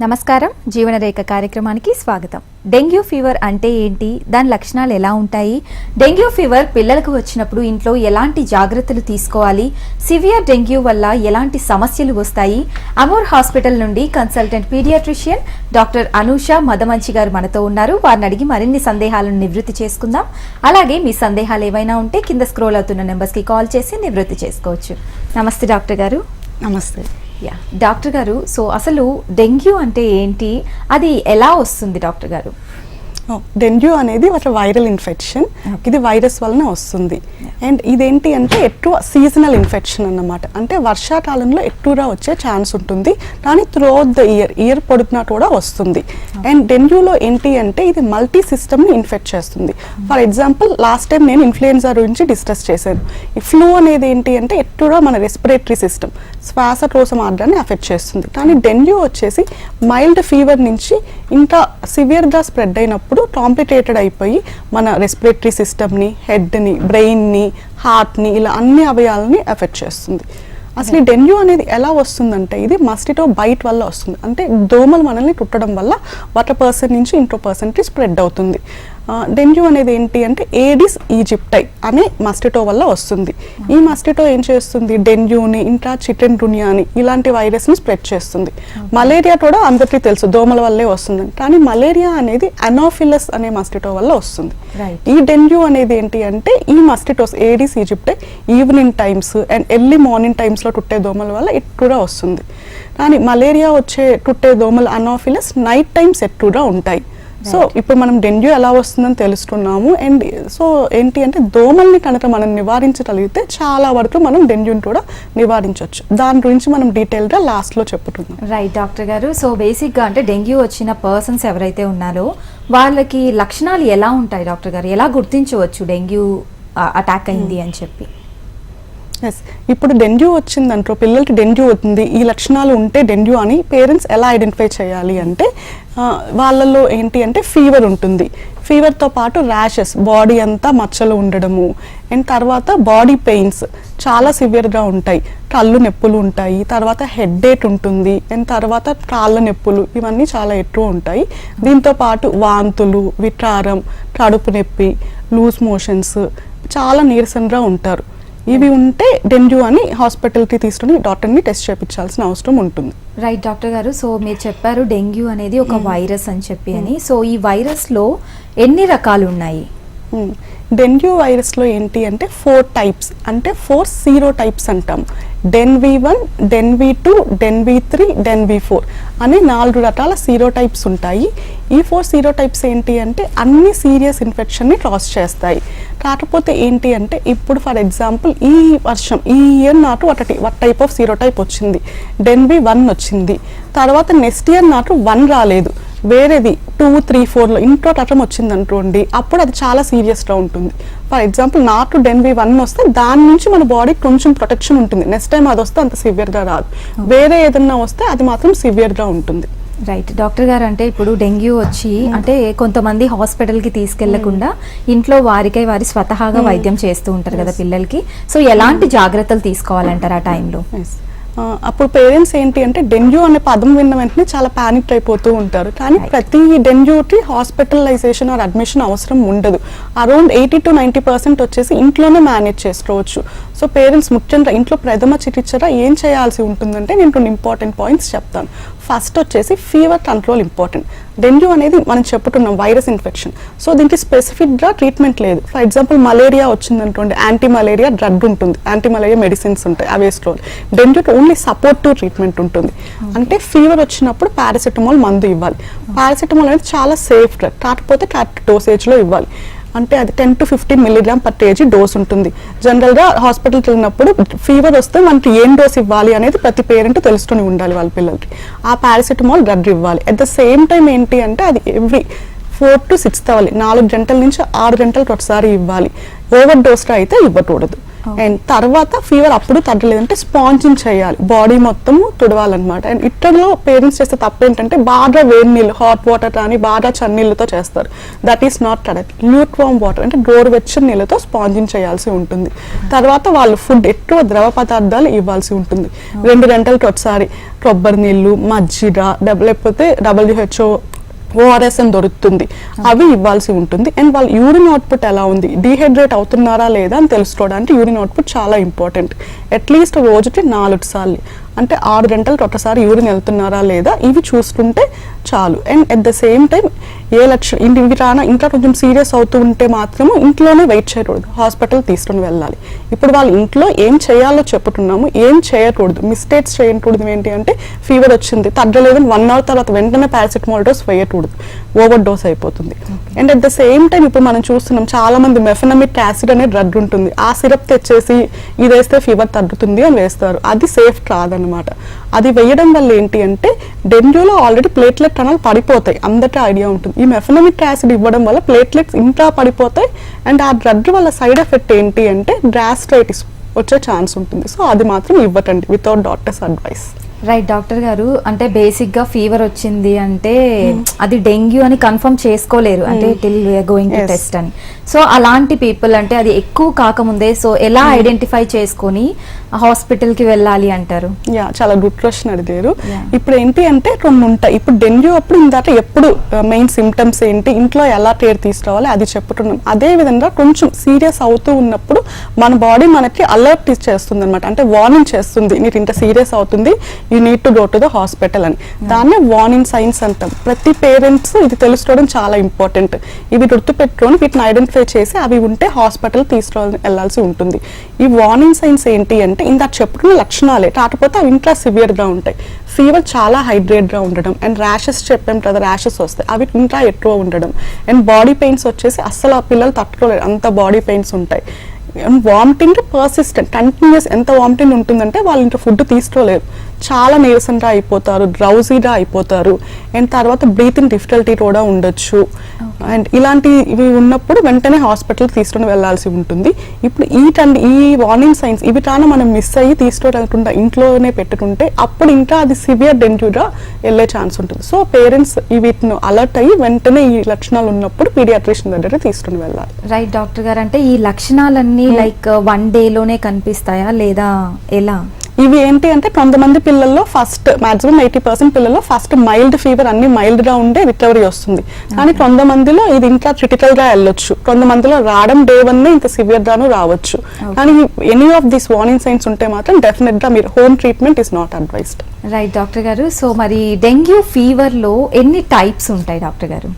నమస్కారం, జీవనరేఖ కార్యక్రమానికి స్వాగతం. డెంగ్యూ ఫీవర్ అంటే ఏంటి, దాని లక్షణాలు ఎలా ఉంటాయి, డెంగ్యూ ఫీవర్ పిల్లలకు వచ్చినప్పుడు ఇంట్లో ఎలాంటి జాగ్రత్తలు తీసుకోవాలి, సివియర్ డెంగ్యూ వల్ల ఎలాంటి సమస్యలు వస్తాయి, అమోర్ హాస్పిటల్ నుండి consultant paediatrician doctor Anusha Madamanchi గారు మనతో ఉన్నారు. వారిని అడిగి మరిన్ని సందేహాలను నివృత్తి చేసుకుందాం. అలాగే మీ సందేహాలు ఏవైనా ఉంటే కింద స్క్రోల్ అవుతున్న నెంబర్స్కి కాల్ చేసి నివృత్తి చేసుకోవచ్చు. నమస్తే డాక్టర్ గారు. నమస్తే. డాక్టర్ గారు, సో అసలు డెంగ్యూ అంటే ఏంటి, అది ఎలా వస్తుంది డాక్టర్ గారు? డెంగ్యూ అనేది ఒక వైరల్ ఇన్ఫెక్షన్. ఇది వైరస్ వలన వస్తుంది. అండ్ ఇదేంటి అంటే ఎక్కువ సీజనల్ ఇన్ఫెక్షన్ అన్నమాట. అంటే వర్షాకాలంలో ఎక్కువగా వచ్చే ఛాన్స్ ఉంటుంది, కానీ త్రూఅవుట్ ద ఇయర్ పొడుగునా కూడా వస్తుంది. అండ్ డెంగ్యూలో ఏంటి అంటే ఇది మల్టీ సిస్టమ్ని ఇన్ఫెక్ట్ చేస్తుంది. ఫర్ ఎగ్జాంపుల్ లాస్ట్ టైం నేను ఇన్ఫ్లుయెన్జా గురించి డిస్కస్ చేశాను. ఈ ఫ్లూ అనేది ఏంటి అంటే ఎక్కువగా మన రెస్పిరేటరీ సిస్టమ్, శ్వాసకోశ మార్గాన్ని ఎఫెక్ట్ చేస్తుంది. కానీ డెంగ్యూ వచ్చేసి మైల్డ్ ఫీవర్ నుంచి ఇంకా సివియర్గా స్ప్రెడ్ అయినప్పుడు కాంప్లికేటెడ్ అయిపోయి మన రెస్పిరేటరీ సిస్టమ్ని, హెడ్ని, బ్రెయిన్ని, హార్ట్ని, ఇలా అన్ని అవయవాలని ఎఫెక్ట్ చేస్తుంది. అసలు ఈ డెంగ్యూ అనేది ఎలా వస్తుందంటే ఇది మస్కిటో బైట్ వల్ల వస్తుంది. అంటే దోమలు మనల్ని కుట్టడం వల్ల ఒక పర్సన్ నుంచి ఇంకో పర్సన్కి స్ప్రెడ్ అవుతుంది. డెంగ్యూ అనేది ఏంటి అంటే ఏడిస్ ఈజిప్టై అనే మస్కిటో వల్ల వస్తుంది. ఈ మస్కిటో ఏం చేస్తుంది, డెంగ్యూని, ఇంకా చికెన్ గున్యాని ఇలాంటి వైరస్ని స్ప్రెడ్ చేస్తుంది. మలేరియా కూడా అందరికీ తెలుసు దోమల వల్లే వస్తుంది, కానీ మలేరియా అనేది అనోఫిలస్ అనే మస్కిటో వల్ల వస్తుంది. ఈ డెంగ్యూ అనేది ఏంటి అంటే ఈ mosquitoes Aedes aegypti evening times and early morning టైమ్స్లో కుట్టే దోమల వల్ల ఎక్కువగా వస్తుంది. కానీ మలేరియా వచ్చే కుట్టే దోమలు అనోఫిలస్ నైట్ టైమ్స్ ఎక్కువగా ఉంటాయి. సో ఇప్పుడు మనం డెంగ్యూ ఎలా వస్తుందని తెలుసుకున్నాము. అండ్ సో ఏంటి అంటే దోమల్ని కనుక మనం నివారించగలిగితే చాలా వరకు మనం డెంగ్యూని కూడా నివారించవచ్చు. దాని గురించి మనం డీటెయిల్గా లాస్ట్లో చెప్పుకుందాం. రైట్ డాక్టర్ గారు. సో బేసిక్గా అంటే డెంగ్యూ వచ్చిన పర్సన్స్ ఎవరైతే ఉన్నారో వాళ్ళకి లక్షణాలు ఎలా ఉంటాయి డాక్టర్ గారు? ఎలా గుర్తించవచ్చు డెంగ్యూ అటాక్ అయింది అని చెప్పి? ఎస్, ఇప్పుడు డెంగ్యూ వచ్చిందంటో పిల్లలకి డెంగ్యూ అవుతుంది, ఈ లక్షణాలు ఉంటే డెంగ్యూ అని పేరెంట్స్ ఎలా ఐడెంటిఫై చేయాలి అంటే వాళ్ళల్లో ఏంటి అంటే ఫీవర్ ఉంటుంది. ఫీవర్తో పాటు ర్యాషెస్, బాడీ అంతా మచ్చలు ఉండడము, అండ్ తర్వాత బాడీ పెయిన్స్ చాలా సివియర్గా ఉంటాయి, కళ్ళు నొప్పులు ఉంటాయి, తర్వాత హెడ్ఏక్ ఉంటుంది, అండ్ తర్వాత కాళ్ళ నొప్పులు, ఇవన్నీ చాలా ఎక్కువ ఉంటాయి. దీంతో పాటు వాంతులు, వికారం, కడుపు నొప్పి, లూజ్ మోషన్స్, చాలా నీరసంగా ఉంటారు. ఇవి ఉంటే డెంగ్యూ అని హాస్పిటల్కి తీసుకుని డాక్టర్ని టెస్ట్ చేయించాల్సిన అవసరం ఉంటుంది. రైట్ డాక్టర్ గారు. సో మీరు చెప్పారు డెంగ్యూ అనేది ఒక వైరస్ అని చెప్పి అని. సో ఈ వైరస్లో ఎన్ని రకాలు ఉన్నాయి? డెంగ్యూ వైరస్లో ఏంటి అంటే 4 టైప్స్, అంటే 4 సీరో టైప్స్ అంటాం. డెన్వి1, డెన్వి2, డెన్వి3, డెన్వి4 అనే 4 రకాల సీరో టైప్స్ ఉంటాయి. ఈ 4 సీరో టైప్స్ ఏంటి అంటే అన్ని సీరియస్ ఇన్ఫెక్షన్ని కాజ్ చేస్తాయి. కాకపోతే ఏంటి అంటే ఇప్పుడు ఫర్ ఎగ్జాంపుల్ ఈ ఇయర్ నాకు ఒక టైప్ ఆఫ్ సీరో టైప్ వచ్చింది, డెన్వి1 వచ్చింది. తర్వాత నెక్స్ట్ ఇయర్ నాకు 1 రాలేదు, వేరేది 2, 3, 4లో ఇంకో రకం వచ్చింది అనుకోండి, అప్పుడు అది చాలా సీరియస్గా ఉంటుంది. ఫర్ ఎగ్జాంపుల్ నాకు డెన్వి1 వస్తే దాని నుంచి మన బాడీ కొంచెం ప్రొటెక్షన్ ఉంటుంది, నెక్స్ట్ టైం అది వస్తే అంత సివియర్గా రాదు. వేరే ఏదన్నా వస్తే అది మాత్రం సివియర్గా ఉంటుంది. రైట్ డాక్టర్ గారు. అంటే ఇప్పుడు డెంగ్యూ వచ్చి అంటే కొంతమంది హాస్పిటల్కి తీసుకెళ్లకుండా ఇంట్లో వారికై వారి స్వతహాగా వైద్యం చేస్తూ ఉంటారు కదా పిల్లలకి. సో ఎలాంటి జాగ్రత్తలు తీసుకోవాలంటారు ఆ టైంలో? అప్పుడు పేరెంట్స్ ఏంటి అంటే డెంగ్యూ అనే పదం విన్న వెంటనే చాలా ప్యానిక్ అయిపోతూ ఉంటారు. కానీ ప్రతి డెంగ్యూకి హాస్పిటలైజేషన్ ఆర్ అడ్మిషన్ అవసరం ఉండదు. అరౌండ్ 80 to 90% వచ్చేసి ఇంట్లోనే మేనేజ్ చేసుకోవచ్చు. సో పేరెంట్స్ ముఖ్యంగా ఇంట్లో ప్రథమ చికిత్సగా ఏం చేయాల్సి ఉంటుందంటే నేను కొన్ని ఇంపార్టెంట్ పాయింట్స్ చెప్తాను. ఫస్ట్ వచ్చేసి ఫీవర్ కంట్రోల్ ఇంపార్టెంట్. డెంగ్యూ అనేది మనం చెప్పుకున్నాం వైరస్ ఇన్ఫెక్షన్, సో దీనికి స్పెసిఫిక్గా ట్రీట్మెంట్ లేదు. ఫర్ ఎగ్జాంపుల్ మలేరియా వచ్చిందనుకోండి, యాంటీ మలేరియా డ్రగ్ ఉంటుంది, యాంటీ మలేరియా మెడిసిన్స్ ఉంటాయి, అవి వేసుకోవాలి. డెంగ్యూకి ఓన్లీ సపోర్టివ్ ట్రీట్మెంట్ ఉంటుంది. అంటే ఫీవర్ వచ్చినప్పుడు పారాసిటమాల్ మందు ఇవ్వాలి. పారాసిటమాల్ అనేది చాలా సేఫ్ డ్రగ్, కాకపోతే కరెక్ట్ డోసేజ్లో ఇవ్వాలి. అంటే అది 10 to 15 mg/kg డోస్ ఉంటుంది. జనరల్గా హాస్పిటల్కి వెళ్ళినప్పుడు ఫీవర్ వస్తే మనకి ఏం డోస్ ఇవ్వాలి అనేది ప్రతి పేరెంట్ తెలుసుకుని ఉండాలి వాళ్ళ పిల్లలకి. ఆ పారాసిటమాల్ డ్రగ్ ఇవ్వాలి. అట్ ద సేమ్ టైం ఏంటి అంటే అది ఎవ్రీ 4 to 6 అవ్వాలి, 4 గంటల నుంచి 6 గంటలకు ఒకసారి ఇవ్వాలి. ఓవర్ డోస్గా అయితే ఇవ్వకూడదు. అండ్ తర్వాత ఫీవర్ అప్పుడు తగ్గలేదంటే స్పాంజింగ్ చేయాలి, బాడీ మొత్తము తుడవాలన్నమాట. అండ్ ఇట్టలో పేరెంట్స్ చేస్తే తప్పు ఏంటంటే బాగా వేడి నీళ్ళు, హాట్ వాటర్ కానీ బాగా చన్నీళ్ళతో చేస్తారు. That is not correct. Lukewarm water అంటే గోరువెచ్చని నీళ్ళతో స్పాంజింగ్ చేయాల్సి ఉంటుంది. తర్వాత వాళ్ళు ఫుడ్ ఎక్కువ ద్రవ పదార్థాలు ఇవ్వాల్సి ఉంటుంది. 2 గంటలకి ఒకసారి కొబ్బరి నీళ్ళు, మజ్జిగ, లేకపోతే WHO ORS అని దొరుకుతుంది, అవి ఇవ్వాల్సి ఉంటుంది. అండ్ వాళ్ళ యూరిన్ అవుట్పుట్ ఎలా ఉంది, డీహైడ్రేట్ అవుతున్నారా లేదా అని తెలుసుకోవడానికి యూరిన్ అవుట్పుట్ చాలా ఇంపార్టెంట్. అట్లీస్ట్ రోజుకి 4 సార్లు అంటే 6 గంటలకు ఒకసారి యూరిన్ వెళ్తున్నారా లేదా ఇవి చూసుకుంటే చాలు. And at the same time ఏ లక్షణం ఇవి రానా ఇంకా కొంచెం సీరియస్ అవుతూ ఉంటే మాత్రము ఇంట్లోనే వెయిట్ చేయకూడదు, హాస్పిటల్ తీసుకుని వెళ్ళాలి. ఇప్పుడు వాళ్ళు ఇంట్లో ఏం చేయాలో చెప్పుతున్నాము, ఏం చేయకూడదు, మిస్టేక్స్ చేయకూడదు. ఏంటి అంటే ఫీవర్ వచ్చింది తగ్గలేదని 1 అవర్ తర్వాత వెంటనే పారాసిటమాల్ డోస్ వేయకూడదు, ఓవర్ డోస్ అయిపోతుంది. And at the same time ఇప్పుడు మనం చూస్తున్నాం చాలా మంది మెఫెనమిక్ యాసిడ్ అనే డ్రగ్ ఉంటుంది, ఆ సిరప్ తెచ్చేసి ఇది వేస్తే ఫీవర్ తగ్గుతుంది అని వేస్తారు. అది సేఫ్ కాదనమాట. అది వేయడం వల్ల ఏంటి అంటే డెంగ్యూలో ఆల్రెడీ ప్లేట్లెట్ కణాలు పడిపోతాయి, అందరికీ ఐడియా ఉంటుంది. ఈ మెఫెనమిక్ యాసిడ్ ఇవ్వడం వల్ల ప్లేట్లెట్స్ ఇంకా పడిపోతాయి. అండ్ ఆ డ్రగ్ వల్ల సైడ్ ఎఫెక్ట్ ఏంటి అంటే గ్యాస్ట్రైటిస్ వచ్చే ఛాన్స్ ఉంటుంది. సో అది మాత్రం ఇవ్వకండి without doctors advice. Right doctor గారు, అంటే బేసిక్ గా ఫీవర్ వచ్చింది అంటే అది డెంగ్యూ అని కన్ఫర్మ్ చేసుకోలేరు, అంటే till we're going to test అని. సో అలాంటి పీపుల్ అంటే అది ఎక్కువ కాకముందే సో ఎలా ఐడెంటిఫై చేసుకొని హాస్పిటల్ కి వెళ్ళాలి అంటారు? చాలా గుడ్ క్వశ్చన్ అడిగారు. ఇప్పుడు ఏంటి అంటే కొన్ని ఉంటాయి. ఇప్పుడు డెంగ్యూ అప్పుడు ఇందాక ఎప్పుడు మెయిన్ సిమ్టమ్స్ ఏంటి, ఇంట్లో ఎలా కేర్ తీసుకోవాలి అది చెప్పుతున్నాం. అదే విధంగా కొంచెం సీరియస్ అవుతూ ఉన్నప్పుడు మన బాడీ మనకి అలర్ట్ చేస్తుంది అనమాట, అంటే వార్నింగ్ చేస్తుంది, నీకు ఇంత సీరియస్ అవుతుంది, you need to go to the hospital అని. దాన్నే వార్నింగ్ సైన్స్ అంటాం. ప్రతి పేరెంట్స్ ఇది తెలుసుకోవడం చాలా ఇంపార్టెంట్. ఇవి గుర్తుపెట్టుకొని వీటిని ఐడెంటిఫై చేసి అవి ఉంటే హాస్పిటల్ వెళ్ళాల్సి ఉంటుంది. ఈ వార్నింగ్ సైన్స్ ఏంటి అంటే ఇందాక చెప్పుకున్న లక్షణాలే, కాకపోతే అవి ఇంకా సివియర్గా ఉంటాయి. ఫీవర్ చాలా హైడ్రేట్గా ఉండడం, అండ్ ర్యాషెస్ చెప్పాం కదా, ర్యాషెస్ వస్తాయి, అవి ఇంకా ఎక్కువ ఉండడం. అండ్ బాడీ పెయిన్స్ వచ్చేసి అస్సలు ఆ పిల్లలు తట్టుకోలేరు, అంత బాడీ పెయిన్స్ ఉంటాయి. వామిటింగ్ పర్సిస్టెంట్, కంటిన్యూస్ ఎంత వామిటింగ్ ఉంటుందంటే వాళ్ళు ఇంకా ఫుడ్ తీసుకోలేరు, చాలా నీరసంగా అయిపోతారు, డ్రౌజీగా అయిపోతారు. అండ్ తర్వాత బ్రీతింగ్ డిఫికల్టీ కూడా ఉండొచ్చు. అండ్ ఇలాంటివి ఉన్నప్పుడు వెంటనే హాస్పిటల్కి తీసుకొని వెళ్ళాల్సి ఉంటుంది. ఇప్పుడు ఈ వార్నింగ్ సైన్స్ ఇవి కానీ మనం మిస్ అయ్యి తీసుకోవకుండా ఇంట్లోనే పెట్టుకుంటే అప్పుడు ఇంకా అది సివియర్ డెంగ్యూగా వెళ్ళే ఛాన్స్ ఉంటుంది. సో పేరెంట్స్ వీటిని అలర్ట్ అయ్యి వెంటనే ఈ లక్షణాలు ఉన్నప్పుడు పీడియాట్రిషియన్ దగ్గర తీసుకొని వెళ్ళాలి. రైట్ డాక్టర్ గారు, అంటే ఈ లక్షణాలన్నీ లైక్ 1 డేలోనే కనిపిస్తాయా లేదా ఎలా? ఇవి ఏంటి అంటే కొంతమంది పిల్లల్లో ఫస్ట్ మాక్సిమం 80% పిల్లల్లో ఫస్ట్ మైల్డ్ ఫీవర్ అన్ని మైల్డ్ గా ఉండే రికవరీ వస్తుంది. కానీ కొంతమందిలో ఇది ఇంకా క్రిటికల్ గా వెళ్ళొచ్చు, కొంతమందిలో రావడం డే 1 ఇంత సివియర్ గాను రావచ్చు. కానీ any of this warning signs ఉంటే మాత్రం డెఫినెట్ గా మీరు home treatment is not advised. Right doctor గారు, సో మరి డెంగ్యూ ఫీవర్ లో ఎన్ని టైప్స్ ఉంటాయి డాక్టర్ గారు?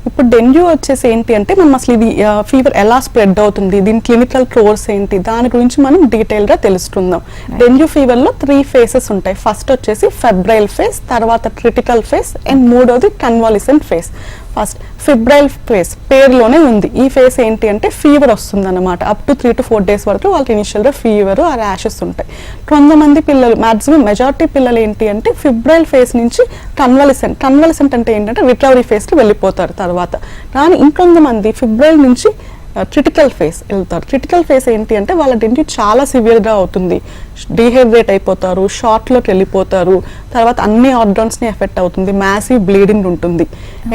ఇప్పుడు డెంగ్యూ వచ్చేసి ఏంటి అంటే మనం అసలు ఇది ఫీవర్ ఎలా స్ప్రెడ్ అవుతుంది, దీని క్లినికల్ కోర్స్ ఏంటి, దాని గురించి మనం డీటెయిల్గా తెలుసుకుందాం. డెంగ్యూ ఫీవర్లో 3 ఫేసెస్ ఉంటాయి. ఫస్ట్ వచ్చేసి ఫెబ్రైల్ ఫేస్, తర్వాత క్రిటికల్ ఫేస్, అండ్ మూడోది కన్వాలిసెంట్ ఫేస్. ఫస్ట్ ఫిబ్రైల్ ఫేస్ పేరులోనే ఉంది. ఈ ఫేస్ ఏంటి అంటే ఫీవర్ వస్తుంది అనమాట. అప్ టు 3 to 4 days వరకు వాళ్ళకి ఇనిషియల్గా ఫీవర్, ఆ ర్యాషెస్ ఉంటాయి. కొంతమంది పిల్లలు మాక్సిమం మెజారిటీ పిల్లలు ఏంటి అంటే ఫిబ్రైల్ ఫేస్ నుంచి కన్వాలిసెంట్ అంటే ఏంటంటే రికవరీ ఫేస్కి వెళ్ళిపోతారు తర్వాత. కానీ ఇంకొంతమంది ఫిబ్రైల్ నుంచి క్రిటికల్ ఫేస్ వెళ్తారు. క్రిటికల్ ఫేస్ ఏంటి అంటే వాళ్ళ డెంగ్యూ చాలా సివియర్గా అవుతుంది, డీహైడ్రేట్ అయిపోతారు, షార్ట్లోకి వెళ్ళిపోతారు, తర్వాత అన్ని ఆర్గాన్స్ని ఎఫెక్ట్ అవుతుంది, మ్యాసివ్ బ్లీడింగ్ ఉంటుంది.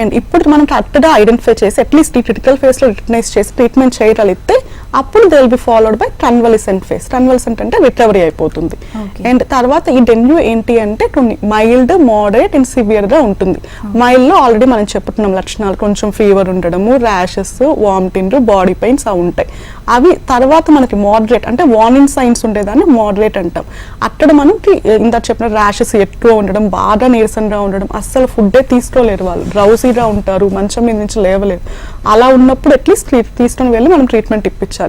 అండ్ ఇప్పుడు మనం కరెక్ట్గా ఐడెంటిఫై చేసి అట్లీస్ట్ ఈ క్రిటికల్ ఫేస్లో రికగ్నైజ్ చేసి ట్రీట్మెంట్ చేయగలిగితే అప్పుడు they will be followed by convalescent phase. Convalescent అంటే రికవరీ అయిపోతుంది. అండ్ తర్వాత ఈ డెంగ్యూ ఏంటి అంటే కొన్ని మైల్డ్, మోడరేట్ అండ్ సివియర్గా ఉంటుంది. మైల్డ్లో ఆల్రెడీ మనం చెప్పుకున్నాం లక్షణాలు, కొంచెం ఫీవర్ ఉండడము, ర్యాషెస్, వామిటింగ్, బాడీ పెయిన్స్ అవి ఉంటాయి. అవి తర్వాత మనకి మోడరేట్ అంటే వార్నింగ్ సైన్స్ ఉండేదాన్ని మోడరేట్ అంటాం. అక్కడ మనకి ఇంత చెప్పిన ర్యాషెస్ ఎక్కువ ఉండడం, బాగా నీరసంగా ఉండడం, అస్సలు ఫుడ్డే తీసుకోలేరు, వాళ్ళు డ్రౌసీగా ఉంటారు, మంచం మీద నుంచి లేవలేరు. అలా ఉన్నప్పుడు అట్లీస్ట్ తీసుకొని వెళ్ళి మనం ట్రీట్మెంట్ ఇప్పించాలి.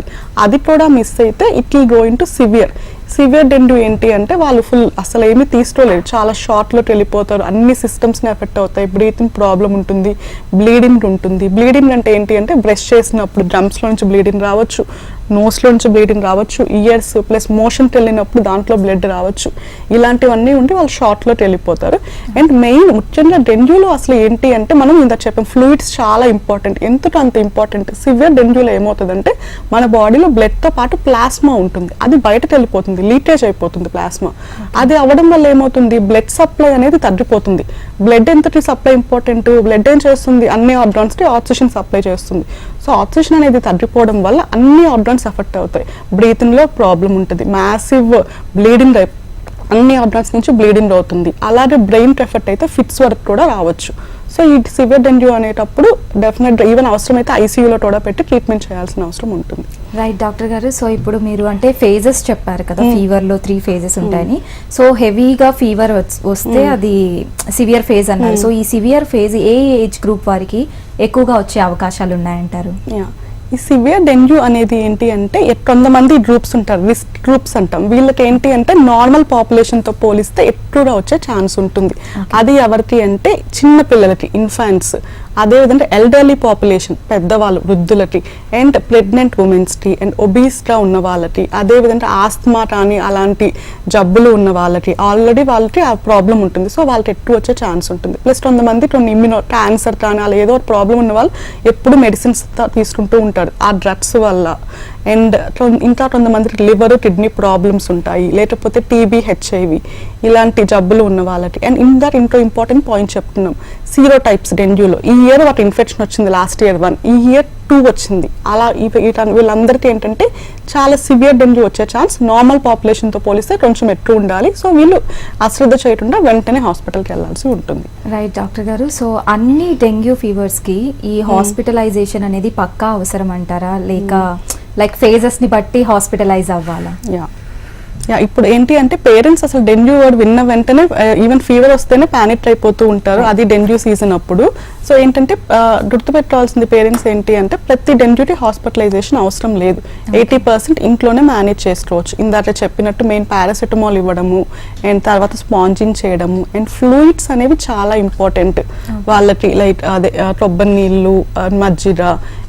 అది కూడా మిస్ అయితే it will go in to severe. Severe dengue ఏంటి అంటే వాళ్ళు ఫుల్ అసలు ఏమీ తీసుకోలేరు, చాలా షార్ట్లోకి వెళ్ళిపోతారు, అన్ని సిస్టమ్స్ని ఎఫెక్ట్ అవుతాయి, బ్రీతింగ్ ప్రాబ్లం ఉంటుంది, బ్లీడింగ్ ఉంటుంది. బ్లీడింగ్ అంటే ఏంటి అంటే బ్రష్ చేసినప్పుడు డ్రమ్స్లో నుంచి బ్లీడింగ్ రావచ్చు, నోస్లో నుంచి బ్లీడింగ్ రావచ్చు, ఇయర్స్ ప్లస్ మోషన్కి వెళ్ళినప్పుడు దాంట్లో బ్లడ్ రావచ్చు, ఇలాంటివన్నీ ఉండి వాళ్ళు షార్ట్లోకి వెళ్ళిపోతారు. అండ్ మెయిన్ ముఖ్యంగా డెంగ్యూలో అసలు ఏంటి అంటే మనం ఇంత చెప్పాం ఫ్లూయిడ్స్ చాలా ఇంపార్టెంట్. ఎందుకు అంత ఇంపార్టెంట్? సివియర్ డెంగ్యూలో ఏమవుతుందంటే మన బాడీలో బ్లడ్తో పాటు ప్లాస్మా ఉంటుంది, అది బయటకు వెళ్ళిపోతుంది, లీకేజ్ అయిపోతుంది ప్లాస్మా. అది అవ్వడం వల్ల ఏమవుతుంది, బ్లడ్ సప్లై అనేది తగ్గిపోతుంది. బ్లడ్ ఎంతటి సప్లై ఇంపార్టెంట్, బ్లడ్ ఏం చేస్తుంది, అన్ని ఆర్గాన్స్కి ఆక్సిజన్ సప్లై చేస్తుంది. సో ఆక్సిజన్ అనేది తగ్గిపోవడం వల్ల అన్ని ఆర్గాన్స్ ఎఫెక్ట్ అవుతాయి, బ్రీతింగ్లో ప్రాబ్లం ఉంటుంది, మ్యాసివ్ బ్లీడింగ్ అన్ని ఆర్గాన్స్ నుంచి బ్లీడింగ్ అవుతుంది. అలాగే బ్రెయిన్ ఎఫెక్ట్ అయితే ఫిట్స్ వరకు కూడా రావచ్చు. సో ఈ సివియర్ డెంగ్యూ అనేటప్పుడు డెఫినెట్గా ఈవెన్ అవసరమైతే ఐసీయూలో కూడా పెట్టి ట్రీట్మెంట్ చేయాల్సిన అవసరం ఉంటుంది. రైట్ డాక్టర్ గారు, సో ఇప్పుడు మీరు అంటే ఫేజెస్ చెప్పారు కదా, ఫీవర్లో 3 phases ఉంటాయని. సో హెవీగా ఫీవర్ వస్తే అది సివియర్ ఫేజ్ అన్నారు. సో ఈ సివియర్ ఫేజ్ ఏ ఏజ్ గ్రూప్ వారికి ఎక్కువగా వచ్చే అవకాశాలు ఉన్నాయంటారు? ఈ సివియర్ డెంగ్యూ అనేది ఏంటి అంటే కొంతమంది గ్రూప్స్ ఉంటారు, రిస్క్ గ్రూప్స్ అంటాం. వీళ్ళకి ఏంటి అంటే నార్మల్ పాపులేషన్తో పోలిస్తే ఎక్కువగా వచ్చే ఛాన్స్ ఉంటుంది. అది ఎవరికి అంటే చిన్న పిల్లలకి, ఇన్ఫాంట్స్, అదేవిధంగా ఎల్డర్లీ పాపులేషన్, పెద్దవాళ్ళు, వృద్ధులకి, అండ్ ప్రెగ్నెంట్ ఉమెన్స్కి, అండ్ ఒబీస్గా ఉన్న వాళ్ళకి, అదేవిధంగా ఆస్తమా కానీ అలాంటి జబ్బులు ఉన్న వాళ్ళకి, ఆల్రెడీ వాళ్ళకి ఆ ప్రాబ్లం ఉంటుంది. సో వాళ్ళకి ఎక్కువ వచ్చే ఛాన్స్ ఉంటుంది. ప్లస్ కొంతమంది క్యాన్సర్ కానీ అలా ఏదో ప్రాబ్లం ఉన్న వాళ్ళు ఎప్పుడు మెడిసిన్స్ తీసుకుంటూ ఉంటారు ఆ డ్రగ్స్ వల్ల. అండ్ ఇంకా కొంతమందికి లివర్, కిడ్నీ ప్రాబ్లమ్స్ ఉంటాయి, లేకపోతే టీబీ, హెచ్ఐవి ఇలాంటి జబ్బులు ఉన్న వాళ్ళకి. అండ్ ఇంకో ఇంపార్టెంట్ పాయింట్ చెప్తున్నాం, సీరో టైప్స్ డెంగ్యూలో. ఈ ఇయర్ వాటి ఇన్ఫెక్షన్ వచ్చింది, లాస్ట్ ఇయర్ 1, ఈ ఇయర్ 2 వచ్చింది. అలా వీళ్ళందరికీ ఏంటంటే చాలా సివియర్ డెంగ్యూ వచ్చే ఛాన్స్ నార్మల్ పాపులేషన్తో పోలిస్తే కొంచెం ఎక్కువ ఉండాలి. సో వీళ్ళు అశ్రద్ధ చేయకుండా వెంటనే హాస్పిటల్కి వెళ్ళాల్సి ఉంటుంది. రైట్ డాక్టర్ గారు, సో అన్ని డెంగ్యూ ఫీవర్స్కి ఈ హాస్పిటలైజేషన్ అనేది పక్కా అవసరం అంటారా, లేక లైక్ ఫేజెస్ని బట్టి హాస్పిటలైజ్ అవ్వాలా? ఇప్పుడు ఏంటి అంటే పేరెంట్స్ అసలు డెంగ్యూ వర్డ్ విన్న వెంటనే ఈవెన్ ఫీవర్ వస్తేనే ప్యానిక్ అయిపోతూ ఉంటారు, అది డెంగ్యూ సీజన్ అప్పుడు. సో ఏంటంటే గుర్తుపెట్టుకోవాల్సింది పేరెంట్స్ ఏంటి అంటే ప్రతి డెంగ్యూకి హాస్పిటలైజేషన్ అవసరం లేదు, 80% ఇంట్లోనే మేనేజ్ చేసుకోవచ్చు. ఇందాక చెప్పినట్టు మెయిన్ పారాసెటమాల్ ఇవ్వడము, అండ్ తర్వాత స్పాంజింగ్ చేయడము, అండ్ ఫ్లూయిడ్స్ అనేవి చాలా ఇంపార్టెంట్ వాళ్ళకి, లైక్ అదే కొబ్బరి నీళ్ళు, మజ్జిగ,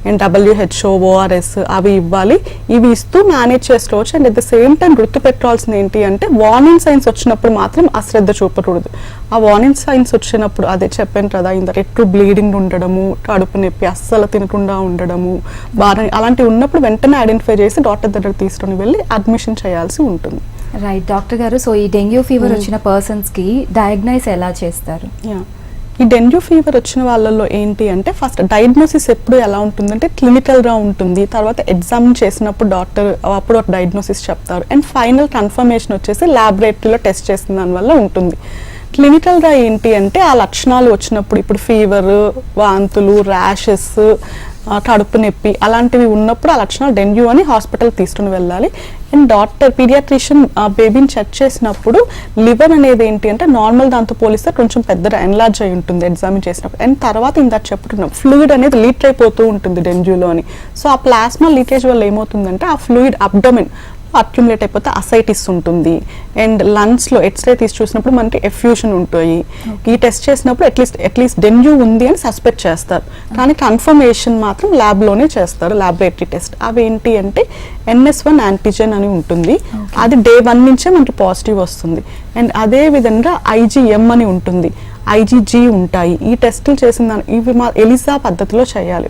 అండ్ WHO, ORS అవి ఇవ్వాలి. ఇవి ఇస్తూ మేనేజ్ చేసుకోవచ్చు. And at the same time గుర్తుపెట్టుకోవాల్సింది ఏంటి అంటే వార్నింగ్ సైన్స్ వచ్చినప్పుడు మాత్రం అశ్రద్ధ చూపకూడదు. ఆ వార్నింగ్ సైన్స్ వచ్చినప్పుడు అదే చెప్పాను కదా, ఇంత ఎక్కువ బ్లీడింగ్ ఉండడము, కడుపు నొప్పి, అస్సలు తినకుండా ఉండడము, అలాంటివి ఉన్నప్పుడు వెంటనే ఐడెంటిఫై చేసి డాక్టర్ దగ్గరకు తీసుకొని వెళ్ళి అడ్మిషన్ చేయాల్సి ఉంటుంది. రైట్ డాక్టర్ గారు, సో ఈ డెంగ్యూ ఫీవర్ వచ్చిన పర్సన్స్కి డయాగ్నైజ్ ఎలా చేస్తారు? ఈ డెంగ్యూ ఫీవర్ వచ్చిన వాళ్ళలో ఏంటి అంటే ఫస్ట్ డయాగ్నోసిస్ ఎప్పుడు ఎలా ఉంటుందంటే క్లినికల్గా ఉంటుంది, తర్వాత ఎగ్జామిన్ చేసినప్పుడు డాక్టర్ అప్పుడు ఒక డయాగ్నోసిస్ చెప్తారు, అండ్ ఫైనల్ కన్ఫర్మేషన్ వచ్చేసి ల్యాబొరేటరీలో టెస్ట్ చేసిన దానివల్ల ఉంటుంది. క్లినికల్గా ఏంటి అంటే ఆ లక్షణాలు వచ్చినప్పుడు, ఇప్పుడు ఫీవర్, వాంతులు, ర్యాషెస్, కడుపు నొప్పి అలాంటివి ఉన్నప్పుడు ఆ లక్షణాలు డెంగ్యూ అని హాస్పిటల్ తీసుకుని వెళ్ళాలి. అండ్ డాక్టర్ పీడియాట్రిషియన్ బేబీని చెక్ చేసినప్పుడు లివర్ అనేది ఏంటి అంటే నార్మల్ దాంతో పోలిస్తే కొంచెం పెద్దగా ఎన్లార్జ్ అయి ఉంటుంది ఎగ్జామిన్ చేసినప్పుడు. అండ్ తర్వాత ఇందాక చెప్పుకున్నాం ఫ్లూయిడ్ అనేది లీక్ అయిపోతూ ఉంటుంది డెంగ్యూలో అని. సో ఆ ప్లాస్మా లీకేజ్ వల్ల ఏమవుతుందంటే ఆ ఫ్లూయిడ్ అబ్డోమెన్ అక్యుములేట్ అయిపోతే అసైటిస్ ఉంటుంది. అండ్ లంగ్స్లో ఎక్స్రే తీసి చూసినప్పుడు మనకి ఎఫ్యూషన్ ఉంటాయి. ఈ టెస్ట్ చేసినప్పుడు అట్లీస్ట్ డెంగ్యూ ఉంది అని సస్పెక్ట్ చేస్తారు, కానీ కన్ఫర్మేషన్ మాత్రం ల్యాబ్లోనే చేస్తారు, ల్యాబొరేటరీ టెస్ట్. అవి ఏంటి అంటే NS1 యాంటీజెన్ అని ఉంటుంది, అది day 1 నుంచే మనకి పాజిటివ్ వస్తుంది. అండ్ అదే విధంగా IgM అని ఉంటుంది, IgG ఉంటాయి. ఈ టెస్టులు చేసిన ఇవి ఎలిసా పద్ధతిలో చేయాలి,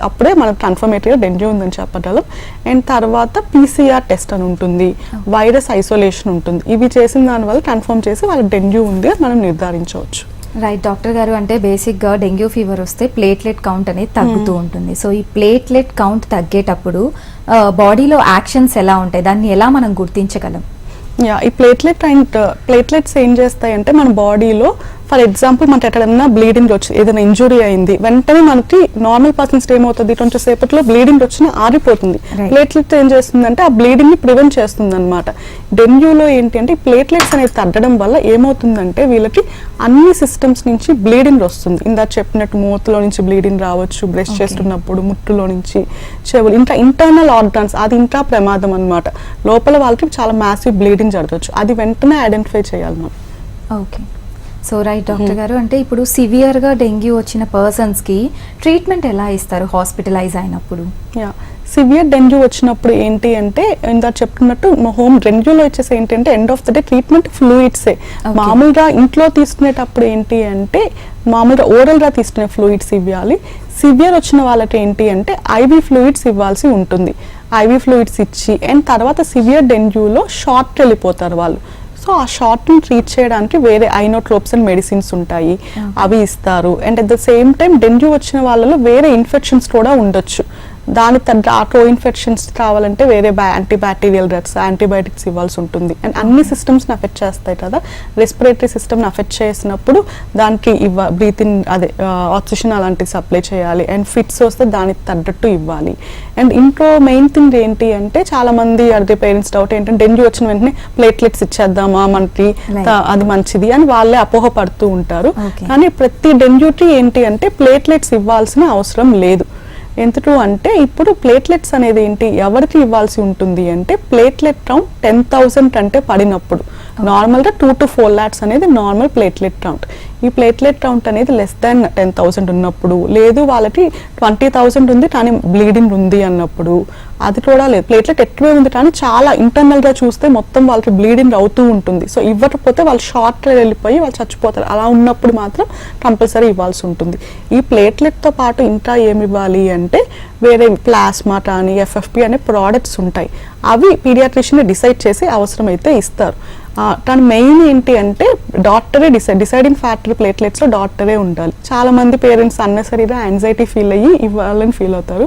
అప్పుడే మనకు కన్ఫర్మేటరీగా డెంగ్యూ ఉందని చెప్పగలం. అండ్ తర్వాత PCR టెస్ట్ అని ఉంటుంది, వైరస్ ఐసోలేషన్ ఉంటుంది. ఇవి చేసిన దానివల్ల కన్ఫర్మ్ చేసి వాళ్ళకి డెంగ్యూ ఉంది అని మనం నిర్ధారించవచ్చు. రైట్ డాక్టర్ గారు, అంటే బేసిక్గా డెంగ్యూ ఫీవర్ వస్తే ప్లేట్లెట్ కౌంట్ అనేది తగ్గుతూ ఉంటుంది. సో ఈ ప్లేట్లెట్ కౌంట్ తగ్గేటప్పుడు బాడీలో యాక్షన్స్ ఎలా ఉంటాయి, దాన్ని ఎలా మనం గుర్తించగలం? ఈ ప్లేట్లెట్స్ ఏం చేస్తాయంటే మన బాడీలో ఫర్ ఎగ్జాంపుల్ మనకి ఎక్కడన్నా బ్లీడింగ్ వచ్చి ఏదైనా ఇంజురీ అయింది, వెంటనే మనకి నార్మల్ పర్సన్స్ ఏమవుతుంది, కొంచెం సేపట్లో బ్లీడింగ్ వచ్చినా ఆరిపోతుంది. ప్లేట్లెట్ ఏం చేస్తుందంటే ఆ బ్లీడింగ్ ని ప్రివెంట్ చేస్తుంది అనమాట. డెంగ్యూలో ఏంటి అంటే ప్లేట్లెట్స్ అనేది తగ్గడం వల్ల ఏమవుతుందంటే వీళ్ళకి అన్ని సిస్టమ్స్ నుంచి బ్లీడింగ్ వస్తుంది. ఇందాక చెప్పినట్టు మూతలో నుంచి బ్లీడింగ్ రావచ్చు, బ్రష్ చేస్తున్నప్పుడు ముట్టులో నుంచి, చెవులు, ఇంకా ఇంటర్నల్ ఆర్గాన్స్, అది ఇంకా ప్రమాదం అనమాట. లోపల వాళ్ళకి చాలా మ్యాసివ్ బ్లీడింగ్ జరగవచ్చు. అది వెంటనే ఐడెంటిఫై చేయాలి మనం. ఓకే, సో రైట్ డాక్టర్ గారు, అంటే ఇప్పుడు సివియర్గా డెంగ్యూ వచ్చిన పర్సన్స్కి ట్రీట్మెంట్ ఎలా ఇస్తారు హాస్పిటలైజ్ అయినప్పుడు? సివియర్ డెంగ్యూ వచ్చినప్పుడు ఏంటి అంటే ఇందా చెప్తున్నట్టు హోమ్ డెంగ్యూలో వచ్చేసి ఏంటంటే end of the day treatment ఫ్లూయిడ్సే. మామూలుగా ఇంట్లో తీసుకునేటప్పుడు ఏంటి అంటే మామూలుగా ఓరల్గా తీసుకునే ఫ్లూయిడ్స్ ఇవ్వాలి. సివియర్ వచ్చిన వాళ్ళకి ఏంటి అంటే ఐవీ ఫ్లూయిడ్స్ ఇవ్వాల్సి ఉంటుంది. ఐవీ ఫ్లూయిడ్స్ ఇచ్చి అండ్ తర్వాత సివియర్ డెంగ్యూలో షార్ట్ వెళ్ళిపోతారు వాళ్ళు. సో ఆ షార్ట్ని ట్రీట్ చేయడానికి వేరే ఐనోట్రోప్స్ మెడిసిన్స్ ఉంటాయి, అవి ఇస్తారు. And at the same time dengue వచ్చిన వాళ్ళలో వేరే ఇన్ఫెక్షన్స్ కూడా ఉండొచ్చు. దాని తగ్గ ఆ కో ఇన్ఫెక్షన్స్ కావాలంటే వేరే యాంటీబ్యాక్టీరియల్ డ్రగ్స్, యాంటీబయాటిక్స్ ఇవ్వాల్సి ఉంటుంది. అండ్ అన్ని సిస్టమ్స్ని అఫెక్ట్ చేస్తాయి కదా. రెస్పిరేటరీ సిస్టమ్ని అఫెక్ట్ చేసినప్పుడు దానికి బ్రీత్ ఇన్ ఆక్సిజన్ అలాంటివి సప్లై చేయాలి. అండ్ ఫిట్స్ వస్తే దానికి తగ్గట్టు ఇవ్వాలి. అండ్ ఇంకో మెయిన్ థింగ్ ఏంటి అంటే చాలా మంది అదే పేరెంట్స్ డౌట్ ఏంటంటే డెంగ్యూ వచ్చిన వెంటనే ప్లేట్లెట్స్ ఇచ్చేద్దామా మనకి, అది మంచిది అని వాళ్ళే అపోహపడుతూ ఉంటారు. కానీ ప్రతి డెంగ్యూకి ఏంటి అంటే ప్లేట్లెట్స్ ఇవ్వాల్సిన అవసరం లేదు. ఎందుకు అంటే ఇప్పుడు ప్లేట్లెట్స్ అనేది ఏంటి, ఎవరికి ఇవ్వాల్సి ఉంటుంది అంటే ప్లేట్లెట్ కౌంట్ 10,000 కంటే పడినప్పుడు. నార్మల్గా 2 to 4 lakhs అనేది నార్మల్ ప్లేట్లెట్ కౌంట్. ఈ ప్లేట్లెట్ కౌంట్ అనేది లెస్ దాన్ 10,000 ఉన్నప్పుడు, లేదు వాళ్ళకి 20,000 ఉంది కానీ బ్లీడింగ్ ఉంది అన్నప్పుడు, అది కూడా లేదు. ప్లేట్లెట్ ఎక్కువే ఉంది కానీ చాలా ఇంటర్నల్గా చూస్తే మొత్తం వాళ్ళకి బ్లీడింగ్ అవుతూ ఉంటుంది. సో ఇవ్వకపోతే వాళ్ళు షార్ట్ వెళ్ళిపోయి వాళ్ళు చచ్చిపోతారు. అలా ఉన్నప్పుడు మాత్రం కంపల్సరీ ఇవ్వాల్సి ఉంటుంది. ఈ ప్లేట్లెట్తో పాటు ఇంకా ఏమి ఇవ్వాలి అంటే వేరే ప్లాస్మా కానీ ఎఫ్ఎఫ్పి అనే ప్రోడక్ట్స్ ఉంటాయి. అవి పీడియాట్రిషియన్ డిసైడ్ చేసి అవసరమైతే ఇస్తారు. కానీ మెయిన్ ఏంటి అంటే డాక్టరే డిసైడింగ్ ఫ్యాక్టర్ ప్లేట్లెట్స్లో డాక్టరే ఉండాలి. చాలా మంది పేరెంట్స్ అన్నెసరీగా యాంగ్జైటీ ఫీల్ అయ్యి ఇవ్వాలని ఫీల్ అవుతారు.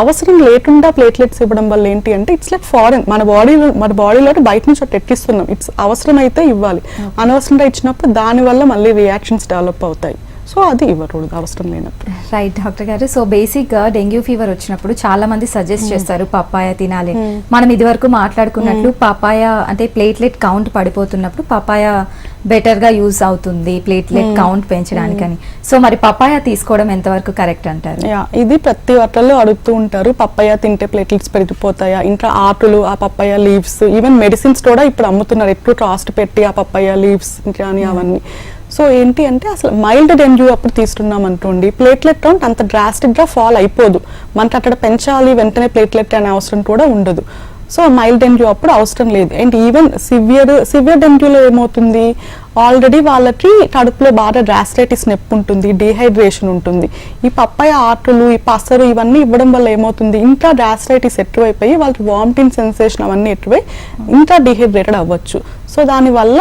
అవసరం లేకుండా ప్లేట్లెట్స్ ఇవ్వడం వల్ల ఏంటి అంటే ఇట్స్ లైక్ ఫారెన్, మన బాడీలో బయట నుంచి ఒకటి ఎక్కిస్తున్నాం. ఇట్స్ అవసరం అయితే ఇవ్వాలి. అనవసరంగా ఇచ్చినప్పుడు దానివల్ల మళ్ళీ రియాక్షన్స్ డెవలప్ అవుతాయి. సో అది ఇవ్వకూడదు అవసరం లేనప్పుడు. రైట్ డాక్టర్ గారు, సో బేసిక్గా డెంగ్యూ ఫీవర్ వచ్చినప్పుడు చాలా మంది సజెస్ట్ చేస్తారు పపాయ తినాలి. మనం ఇదివరకు మాట్లాడుకున్నట్లు పపాయ అంటే ప్లేట్లెట్ కౌంట్ పడిపోతున్నప్పుడు పపాయ బెటర్ గా యూజ్ అవుతుంది ప్లేట్లెట్ కౌంట్ పెంచడానికని. సో మరి పపాయ తీసుకోవడం ఎంతవరకు కరెక్ట్ అంటారు? ఇది ప్రతి ఒక్కళ్ళు అడుగుతూ ఉంటారు, పపాయ తింటే ప్లేట్లెట్స్ పెరిగిపోతాయా, ఇంకా ఆకులు, ఆ పపాయ లీవ్స్, ఈవెన్ మెడిసిన్స్ కూడా ఇప్పుడు అమ్ముతున్నారు ఎక్కువ కాస్ట్ పెట్టి ఆ పపాయ లీవ్స్ కానీ అవన్నీ. సో ఏంటి అంటే అసలు మైల్డ్ డెంగ్యూ అప్పుడు తీసుకున్నాం అనుకోండి ప్లేట్లెట్ కౌంట్ అంత డ్రాస్టిక్గా ఫాల్ అయిపోదు. మనకి అక్కడ పెంచాలి వెంటనే ప్లేట్లెట్ అనే అవసరం కూడా ఉండదు. సో మైల్డ్ డెంగ్యూ అప్పుడు అవసరం లేదు. అండ్ ఈవెన్ సివియర్ డెంగ్యూలో ఏమవుతుంది, ఆల్రెడీ వాళ్ళకి కడుపులో బాగా గ్యాస్ట్రైటిస్ నొప్పి ఉంటుంది, డీహైడ్రేషన్ ఉంటుంది. ఈ పప్పాయ ఆకులు, ఈ పసరు ఇవన్నీ ఇవ్వడం వల్ల ఏమవుతుంది, ఇంకా గ్యాస్ట్రైటిస్ ఎక్కువైపోయి వాళ్ళకి వామిటింగ్ సెన్సేషన్ అవన్నీ ఎక్కువై ఇంకా డీహైడ్రేటెడ్ అవ్వచ్చు. సో దానివల్ల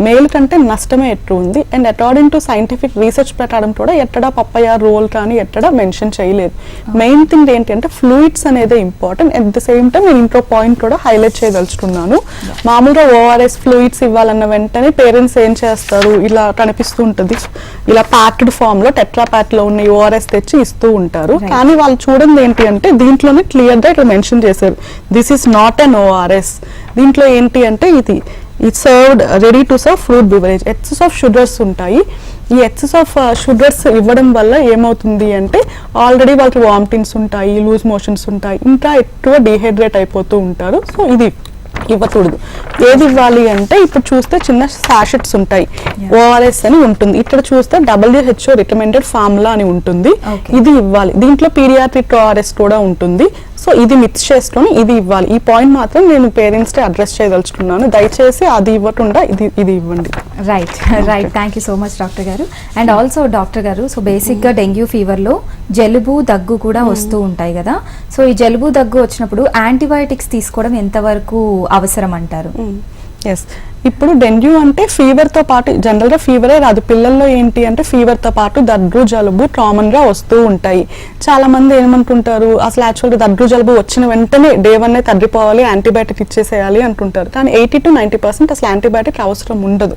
మేలు కంటే నష్టమే ఎక్కువ ఉంది. And according to scientific research ప్రకారం కూడా ఎక్కడా పప్పాయ రోల్ కానీ ఎక్కడా మెన్షన్ చేయలేదు. మెయిన్ థింగ్ ఏంటి అంటే ఫ్లూయిడ్స్ అనేది important. At the same time నేను ఇంకో పాయింట్ కూడా హైలైట్ చేయదలుచుకున్నాను. మామూలుగా ఓఆర్ఎస్ ఫ్లూయిడ్స్ ఇవ్వాలన్న వెంటనే పేరెంట్స్ ఏం చేస్తారు, ఇలా కనిపిస్తూ ఉంటుంది, ఇలా ప్యాక్డ్ ఫామ్ లో టెట్రా ప్యాక్ లో ఉన్న ఓఆర్ఎస్ తెచ్చి ఇస్తూ ఉంటారు. కానీ వాళ్ళు చూడండి ఏంటి అంటే దీంట్లోనే క్లియర్ గా ఇక్కడ మెన్షన్ చేశారు, this is not an ORS. దీంట్లో ఏంటి అంటే ఇది served ready to serve fruit beverage. Excess of sugars ఉంటాయి. ఈ ఎక్సెస్ ఆఫ్ షుగర్స్ ఇవ్వడం వల్ల ఏమవుతుంది అంటే ఆల్రెడీ వాళ్ళకి వామిటింగ్స్ ఉంటాయి, లూజ్ మోషన్స్ ఉంటాయి, ఇంకా ఎక్కువ డీహైడ్రేట్ అయిపోతూ ఉంటారు. సో ఇది ఇవ్వకూడదు. ఏది ఇవ్వాలి అంటే ఇప్పుడు చూస్తే చిన్న సాషెట్స్ ఉంటాయి, ఓఆర్ఎస్ అని ఉంటుంది. ఇక్కడ చూస్తే WHO రికమెండెడ్ ఫార్ములా అని ఉంటుంది, ఇది ఇవ్వాలి. దీంట్లో పీడియాట్రిక్ ఓఆర్ఎస్ కూడా ఉంటుంది. సో ఇది మిక్స్ చేసుకొని ఇది ఇవ్వాలి. ఈ పాయింట్ మాత్రం నేను పేరెంట్స్ కి అడ్రస్ చేయదలుచుకున్నాను. దయచేసి అది ఇవ్వకుండా ఇది ఇవ్వండి. Right right, thank you so much doctor గారు. అండ్ ఆల్సో డాక్టర్ గారు, సో బేసిక్ గా డెంగ్యూ ఫీవర్ లో జలుబు దగ్గు కూడా వస్తూ ఉంటాయి కదా. సో ఈ జలుబు దగ్గు వచ్చినప్పుడు యాంటీబయాటిక్స్ తీసుకోవడం ఎంతవరకు అవసరం అంటారు? ఎస్, ఇప్పుడు డెంగ్యూ అంటే ఫీవర్తో పాటు జనరల్గా ఫీవరే రాదు, పిల్లల్లో ఏంటి అంటే ఫీవర్తో పాటు దగ్గు జలుబు కామన్గా వస్తూ ఉంటాయి. చాలా మంది ఏమంటుంటారు, అసలు యాక్చువల్గా దగ్గు జలుబు వచ్చిన వెంటనే డే 1 తగ్గిపోవాలి, యాంటీబయాటిక్ ఇచ్చేసేయాలి అంటుంటారు. కానీ 80 to 90% అసలు యాంటీబయాటిక్ అవసరం ఉండదు.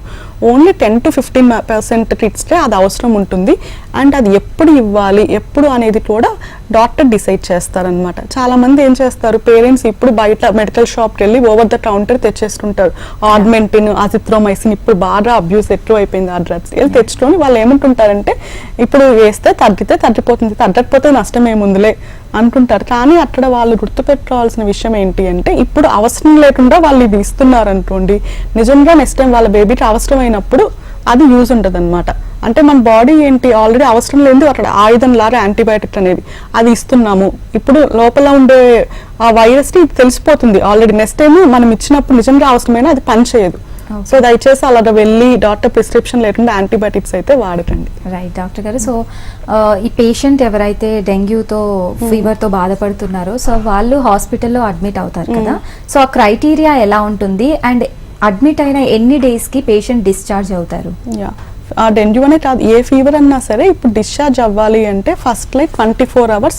ఓన్లీ 10 to 15% ఇస్తే అది అవసరం ఉంటుంది. అండ్ అది ఎప్పుడు ఇవ్వాలి ఎప్పుడు అనేది కూడా డాక్టర్ డిసైడ్ చేస్తారనమాట. చాలా మంది ఏం చేస్తారు, పేరెంట్స్ ఇప్పుడు బయట మెడికల్ షాప్కి వెళ్ళి ఓవర్ ద కౌంటర్ తెచ్చేస్తుంటారు. ఆగ్మెంటిన్, అజిత్రోమైసిన్ ఇప్పుడు బాగా అబ్యూస్ ఎక్కువ అయిపోయింది ఆ డ్రగ్స్. వీళ్ళు తెచ్చుకొని వాళ్ళు ఏమంటుంటారంటే ఇప్పుడు వేస్తే తగ్గితే తగ్గిపోతుంది, తగ్గకపోతే నష్టం ఏముందిలే అంటుంటారు. కానీ అక్కడ వాళ్ళు గుర్తుపెట్టుకోవాల్సిన విషయం ఏంటి అంటే ఇప్పుడు అవసరం లేకుండా వాళ్ళు ఇది ఇస్తున్నారు అనుకోండి, నిజంగా నెక్స్ట్ టైం వాళ్ళ బేబీకి అవసరమైనప్పుడు అది యూజ్ ఉంటుంది అనమాట. అంటే మన బాడీ ఏంటి ఆల్రెడీ అవసరం లేదు అక్కడ ఆయుధం లాగా యాంటీబయాటిక్ అనేది అది ఇస్తున్నాము, ఇప్పుడు లోపల ఉండే ఆ వైరస్ని ఇది తెలిసిపోతుంది ఆల్రెడీ, నెక్స్ట్ టైం మనం ఇచ్చినప్పుడు నిజంగా అవసరమైన అది పనిచేయదు. సో దయచేసి అలాగ వెళ్ళి డాక్టర్ ప్రిస్క్రిప్షన్ లేకుండా యాంటీబయాటిక్స్ అయితే వాడకండి. రైట్ డాక్టర్ గారు. సో ఈ పేషెంట్ ఎవరైతే డెంగ్యూతో ఫీవర్తో బాధపడుతున్నారో సో వాళ్ళు హాస్పిటల్లో అడ్మిట్ అవుతారు కదా, సో ఆ క్రైటీరియా ఎలా ఉంటుంది అండ్ అడ్మిట్ అయిన ఎన్ని డేస్కి పేషెంట్ డిశ్చార్జ్ అవుతారు? ఆ డెంగ్యూ అనే కాదు, ఏ ఫీవర్ అన్నా సరే ఇప్పుడు డిశ్చార్జ్ అవ్వాలి అంటే ఫస్ట్ 24 hours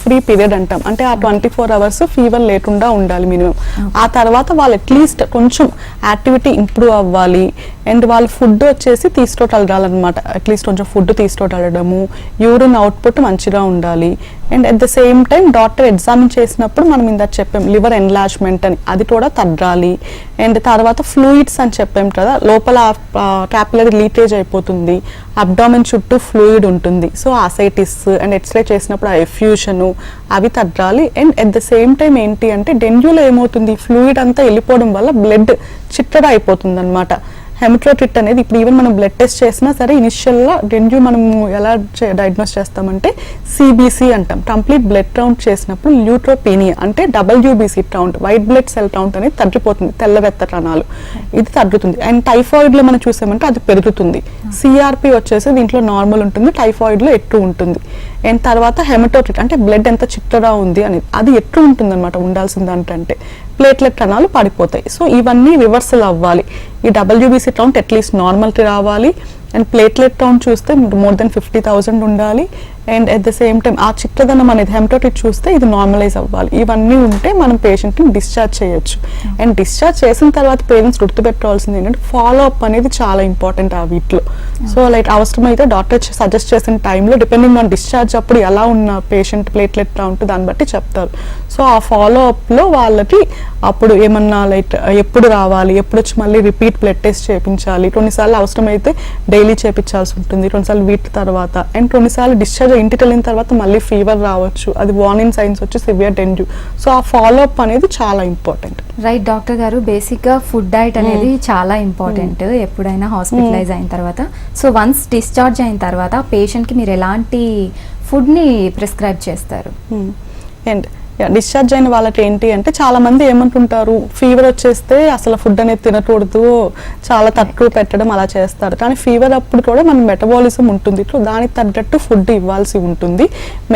ఫ్రీ పీరియడ్ అంటాం. అంటే ఆ 24 hours ఫీవర్ లేకుండా ఉండాలి మినిమం. ఆ తర్వాత వాళ్ళు అట్లీస్ట్ కొంచెం యాక్టివిటీ ఇంప్రూవ్ అవ్వాలి అండ్ వాళ్ళ ఫుడ్ వచ్చేసి తీసుకోగలగాలన్నమాట. అట్లీస్ట్ కొంచెం ఫుడ్ తీసుకోగలగడము, యూరిన్ అవుట్పుట్ మంచిగా ఉండాలి. And at the same time doctor examine చేసినప్పుడు మనం ఇందాక చెప్పాం లివర్ ఎన్లార్జ్మెంట్ అని, అది కూడా తగ్గాలి. అండ్ తర్వాత ఫ్లూయిడ్స్ అని చెప్పాం కదా, లోపల క్యాపిలరీ లీకేజ్ అయిపోతుంది, అబ్డామిన్ చుట్టూ ఫ్లూయిడ్ ఉంటుంది. సో ఆసైటిస్ అండ్ ఎక్స్రే చేసినప్పుడు ఆ ఎఫ్యూషను అవి తగ్గాలి. And at the same time ఏంటి అంటే డెంగ్యూలో ఏమవుతుంది, ఫ్లూయిడ్ అంతా వెళ్ళిపోవడం వల్ల బ్లడ్ చిట్టగా అయిపోతుంది అనమాట. హెమటోక్రిట్ అనేది ఇప్పుడు ఈవెన్ మనం బ్లడ్ టెస్ట్ చేసినా సరే ఇనిషియల్గా డెంగ్యూ మనము ఎలా డయాగ్నోస్ చేస్తామంటే సిబిసి అంటాం. కంప్లీట్ బ్లడ్ కౌంట్ చేసినప్పుడు ల్యూట్రోపీనియా అంటే WBC count, white blood cell count అనేది తగ్గిపోతుంది, తెల్ల రక్త కణాలు ఇది తగ్గుతుంది. అండ్ టైఫాయిడ్లో మనం చూసామంటే అది పెరుగుతుంది. సిఆర్పి వచ్చేసి దీంట్లో నార్మల్ ఉంటుంది, టైఫాయిడ్లో ఎక్కువ ఉంటుంది. అండ్ తర్వాత హెమటోక్రిట్ అంటే బ్లడ్ ఎంత చిక్కగా ఉంది అనేది అది ఎక్కువ ఉంటుంది అనమాట ఉండాల్సిన దాంట్లో, ప్లేట్లెట్ కణాలు పడిపోతాయి. సో ఇవన్నీ రివర్సల్ అవ్వాలి. ఈ WBC కౌంట్ అట్లీస్ట్ నార్మల్కి రావాలి అండ్ ప్లేట్లెట్ కౌంట్ చూస్తే మోర్ దెన్ 50,000 ఉండాలి. And at the same time ఆ చిక్కదనం అనేది హెమటోక్రిట్ చూస్తే ఇది నార్మలైజ్ అవ్వాలి. ఇవన్నీ ఉంటే మనం పేషెంట్ని డిశ్చార్జ్ చేయొచ్చు. అండ్ డిశ్చార్జ్ చేసిన తర్వాత పేరెంట్స్ గుర్తుపెట్టుకోవాల్సింది ఏంటంటే ఫాలో అప్ అనేది చాలా ఇంపార్టెంట్ ఆ వీటిలో. సో అవసరమైతే డాక్టర్ సజెస్ట్ చేసిన టైంలో డిపెండింగ్ ఆన్ డిశ్చార్జ్ అప్పుడు ఎలా ఉన్న పేషెంట్ ప్లేట్లెట్ కౌంట్ దాన్ని బట్టి చెప్తారు. సో ఆ ఫాలో అప్లో వాళ్ళకి అప్పుడు ఏమన్నా ఎప్పుడు రావాలి, ఎప్పుడు వచ్చి మళ్ళీ రిపీట్ బ్లడ్ టెస్ట్ చేయించాలి, కొన్నిసార్లు అవసరమైతే డైలీ చేయించాల్సి ఉంటుంది, కొన్నిసార్లు వీక్ తర్వాత. అండ్ కొన్నిసార్లు డిశ్చార్జ్ ఇంటికి వెళ్ళిన తర్వాత మళ్ళీ ఫీవర్ రావచ్చు, అది వార్నింగ్ సైన్స్ వచ్చి సివియర్ డెంగ్యూ. సో ఆ ఫాలో అప్ అనేది చాలా ఇంపార్టెంట్. రైట్ డాక్టర్ గారు, బేసిక్ గా ఫుడ్ డైట్ అనేది చాలా ఇంపార్టెంట్ ఎప్పుడైనా హాస్పిటలైజ్ అయిన తర్వాత. సో వన్స్ డిశ్చార్జ్ అయిన తర్వాత పేషెంట్ కి మీరు ఎలాంటి ఫుడ్ ని ప్రిస్క్రైబ్ చేస్తారు? అండ్ డిశ్చార్జ్ అయిన వాళ్ళకి ఏంటి అంటే చాలా మంది ఏమంటుంటారు ఫీవర్ వచ్చేస్తే అసలు ఫుడ్ అనేది తినకూడదు, చాలా తక్కువ పెట్టడం అలా చేస్తారు. కానీ ఫీవర్ అప్పుడు కూడా మన మెటబాలిజం ఉంటుంది, దానికి తగ్గట్టు ఫుడ్ ఇవ్వాల్సి ఉంటుంది.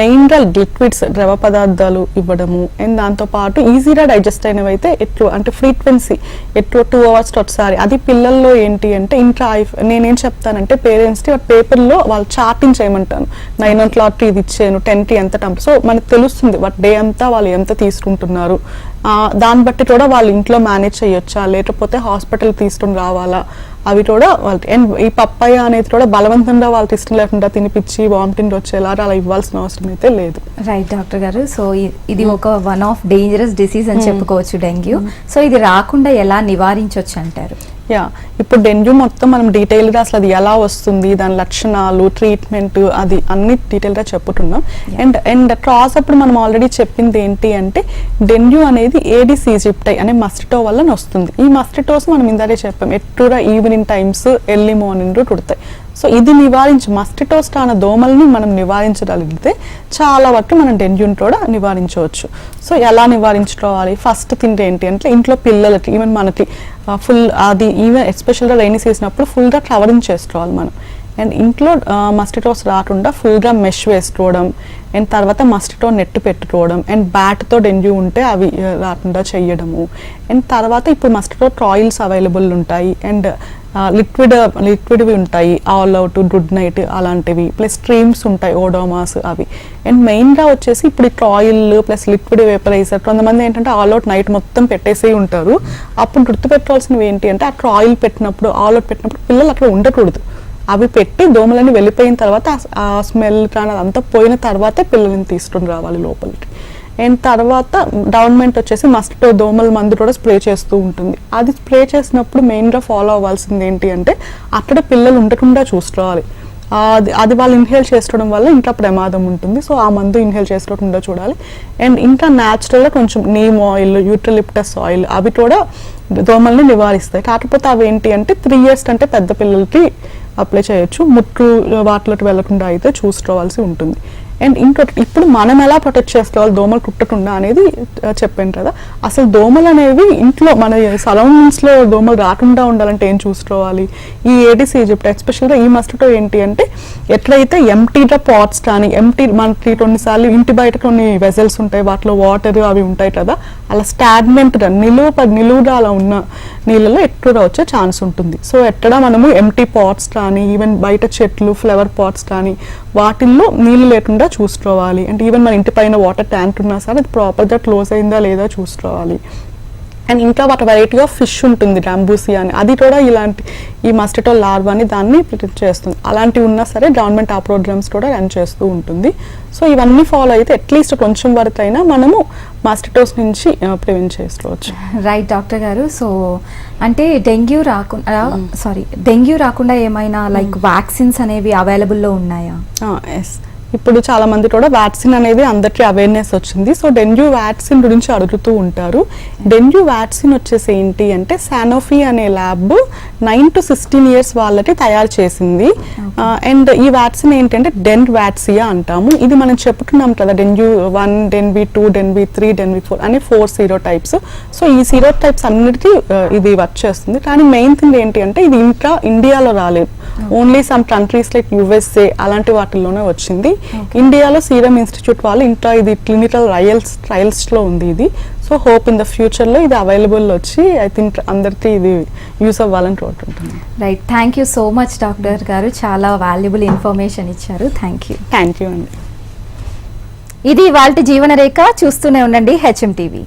మెయిన్గా లిక్విడ్స్ ద్రవ పదార్థాలు ఇవ్వడము అండ్ దాంతోపాటు ఈజీగా డైజెస్ట్ అయినవి అయితే ఎక్కువ అంటే ఫ్రీక్వెన్సీ ఎక్కువ 2 hours ఒకసారి. అది పిల్లల్లో ఏంటి అంటే ఇంకా నేనేం చెప్తానంటే పేరెంట్స్కి పేపర్లో వాళ్ళు చార్టింగ్ చేయమంటాను, 9 o'clock ఇది ఇచ్చాను, 10కి ఎంత టైం. సో మనకు తెలుస్తుంది వాటి డే అంతా వాళ్ళు ఎంత తీసుకుంటున్నారు, దాన్ని బట్టి కూడా వాళ్ళు ఇంట్లో మేనేజ్ చేయొచ్చా లేకపోతే హాస్పిటల్ తీసుకుని రావాలా అవి కూడా వాళ్ళకి. అండ్ ఈ పప్పాయ అనేది కూడా బలవంతంగా వాళ్ళకి ఇష్టం లేకుండా తినిపించి వామిటింగ్ వచ్చేలా అలా ఇవ్వాల్సిన అవసరం అయితే లేదు. రైట్ డాక్టర్ గారు. సో ఇది ఒక వన్ ఆఫ్ డేంజరస్ డిసీజ్ అని చెప్పుకోవచ్చు డెంగ్యూ. సో ఇది రాకుండా ఎలా నివారించవచ్చు అంటారు? ఇప్పుడు డెంగ్యూ మొత్తం మనం డీటెయిల్గా అసలు అది ఎలా వస్తుంది, దాని లక్షణాలు, ట్రీట్మెంట్ అది అన్ని డీటెయిల్గా చెప్పుతున్నాం. అండ్ క్రాస్ అప్పుడు మనం ఆల్రెడీ చెప్పింది ఏంటి అంటే డెంగ్యూ అనేది ఏడిస్ ఈజిప్టై అనే మస్కిటో వల్ల వస్తుంది. ఈ మస్కిటోస్ మనం ఇందాకే చెప్పాం ఎక్కువగా ఈవినింగ్ టైమ్స్ ఎర్లీ మార్నింగ్ కుడతాయి. సో ఇది మస్కిటోస్ కాన దోమల్ని మనం నివారించగలిగితే చాలా వరకు మనం డెంగ్యూని కూడా నివారించవచ్చు. సో ఎలా నివారించుకోవాలి, ఫస్ట్ థింగ్ ఏంటి అంటే ఇంట్లో పిల్లలకి ఈవెన్ మనకి ఫుల్ అది ఈవెన్ ఎస్పెషల్గా రైనీ సీజన్ అప్పుడు ఫుల్గా కవరింగ్ చేసుకోవాలి మనం. అండ్ ఇంట్లో మస్కిటోస్ రాకుండా ఫుల్గా మెష్ వేసుకోవడం, అండ్ తర్వాత మస్కిటో నెట్ పెట్టుకోవడం, అండ్ బ్యాట్తో డెంగ్యూ ఉంటే అవి రాకుండా చేయడము. అండ్ తర్వాత ఇప్పుడు మస్కిటో ట్రాయిల్స్ అవైలబుల్ ఉంటాయి, అండ్ లిక్విడ్వి ఉంటాయి, ఆల్ అవుట్, గుడ్ నైట్ అలాంటివి, ప్లస్ స్ట్రీమ్స్ ఉంటాయి, ఓడోమాస్ అవి. అండ్ మెయిన్గా వచ్చేసి ఇప్పుడు ఈ ట్రాయిల్ ప్లస్ లిక్విడ్ వేపరైజర్, కొంతమంది ఏంటంటే ఆల్ అవుట్ నైట్ మొత్తం పెట్టేసి ఉంటారు. అప్పుడు గుర్తుపెట్టుకోవాల్సినవి ఏంటి అంటే ఆ ట్రాయిల్ పెట్టినప్పుడు, ఆల్ అవుట్ పెట్టినప్పుడు పిల్లలు అక్కడ ఉండకూడదు. అవి పెట్టి దోమలన్నీ వెళ్ళిపోయిన తర్వాత ఆ స్మెల్ కానీ అదంతా పోయిన తర్వాతే పిల్లల్ని తీసుకొని రావాలి లోపలికి. అండ్ తర్వాత గవర్నమెంట్ వచ్చేసి మస్కిటో దోమల మందు కూడా స్ప్రే చేస్తూ ఉంటుంది. అది స్ప్రే చేసినప్పుడు మెయిన్గా ఫాలో అవ్వాల్సింది ఏంటి అంటే అక్కడ పిల్లలు ఉండకుండా చూసుకోవాలి. అది వాళ్ళు ఇన్హేల్ చేసుకోవడం వల్ల ఇంకా ప్రమాదం ఉంటుంది. సో ఆ మందు ఇన్హేల్ చేసుకోకుండా చూడాలి. అండ్ ఇంకా న్యాచురల్గా కొంచెం నీమ్ ఆయిల్, యూట్రలిప్టస్ ఆయిల్ అవి కూడా దోమల్ని నివారిస్తాయి. కాకపోతే అవి ఏంటి అంటే 3 years కంటే పెద్ద పిల్లలకి అప్లై చేయొచ్చు. ముట్టు వాటిలోకి వెళ్లకుండా అయితే చూసుకోవాల్సి ఉంటుంది. అండ్ ఇంకొకటి, ఇప్పుడు మనం ఎలా ప్రొటెక్ట్ చేసుకోవాలి దోమలు కుట్టకుండా అనేది చెప్పాను కదా. అసలు దోమలు అనేవి ఇంట్లో మన సరౌండింగ్స్లో దోమలు రాకుండా ఉండాలంటే ఏం చూసుకోవాలి? ఈ ఏడిస్ ఈజిప్ట్ ఎస్పెషల్గా ఈ మస్కిటో ఏంటి అంటే ఎట్లయితే ఎంటీగా పాట్స్ కానీ మనకి కొన్నిసార్లు ఇంటి బయట కొన్ని వెజల్స్ ఉంటాయి, వాటిలో వాటర్ అవి ఉంటాయి కదా, అలా స్టాగ్నెంట్గా నిలువుగా అలా ఉన్న నీళ్ళలో ఎక్కువగా వచ్చే ఛాన్స్ ఉంటుంది. సో ఎక్కడ మనము ఎంటీ పాట్స్ కానీ ఈవెన్ బయట చెట్లు ఫ్లవర్ పాట్స్ కానీ వాటిల్లో నీళ్ళు లేకుండా చూసుకోవాలి. అంటే ఈవెన్ మన ఇంటి పైన వాటర్ ట్యాంక్ ఉన్నా సరే అది ప్రాపర్గా క్లోజ్ అయిందా లేదా చూసుకోవాలి. అండ్ ఇంకా వాటి వెరైటీ ఆఫ్ ఫిష్ ఉంటుంది, డాంబూసియా అని, అది కూడా ఈ మస్కిటో లార్వా అని దాన్ని ప్రొటెక్ట్ చేస్తుంది. అలాంటివి ఉన్నా సరే గవర్నమెంట్ ఆ ప్రోగ్రామ్స్ కూడా రన్ చేస్తూ ఉంటుంది. సో ఇవన్నీ ఫాలో అయితే అట్లీస్ట్ కొంచెం వరకు అయినా మనము మస్కిటోస్ నుంచి ప్రివెంట్ చేసుకోవచ్చు. రైట్ డాక్టర్ గారు. సో అంటే డెంగ్యూ రాకుండా ఏమైనా లైక్ వ్యాక్సిన్స్ అనేవి అవైలబుల్లో ఉన్నాయా? ఎస్, ఇప్పుడు చాలా మంది కూడా వ్యాక్సిన్ అనేది అందరికీ అవేర్నెస్ వచ్చింది. సో డెంగ్యూ వ్యాక్సిన్ గురించి అడుగుతూ ఉంటారు. డెంగ్యూ వ్యాక్సిన్ వచ్చేసి ఏంటి అంటే సానోఫీ అనే ల్యాబ్ 9 to 16 years వాళ్ళకి తయారు చేసింది. అండ్ ఈ వ్యాక్సిన్ ఏంటంటే డెంగ్వాక్సియా అంటాము. ఇది మనం చెప్పుకున్నాం కదా, డెంగ్యూ 1, డెంగ్వీ 2, డెంగ్వీ 3, డెంగ్వీ 4 అని 4 సీరోటైప్స్. సో ఈ సీరోటైప్స్ అన్నిటికీ ఇది వర్క్ చేస్తుంది. కానీ మెయిన్ థింగ్ ఏంటి అంటే ఇది ఇంకా ఇండియాలో రాలేదు, only some countries like USA అలాంటి వాటిల్లోనే వచ్చింది. ఇండియాలో సీరం ఇన్స్టిట్యూట్ వాళ్ళు ఇంకా ఇది క్లినికల్ ట్రయల్స్లో ఉంది ఇది. సో హోప్ ఇన్ ద ఫ్యూచర్లో ఇది అవైలబుల్ వచ్చి ఐ థింక్ అందరికీ ఇది యూస్ అవ్వాలని కోరుకుంటున్నాను. Right, thank you so much doctor గారు, చాలా వాల్యుబుల్ ఇన్ఫర్మేషన్ ఇచ్చారు. థ్యాంక్ యూ అండి. ఇది ఇవాల్టి జీవన రేఖ. చూస్తూనే ఉండండి HM TV.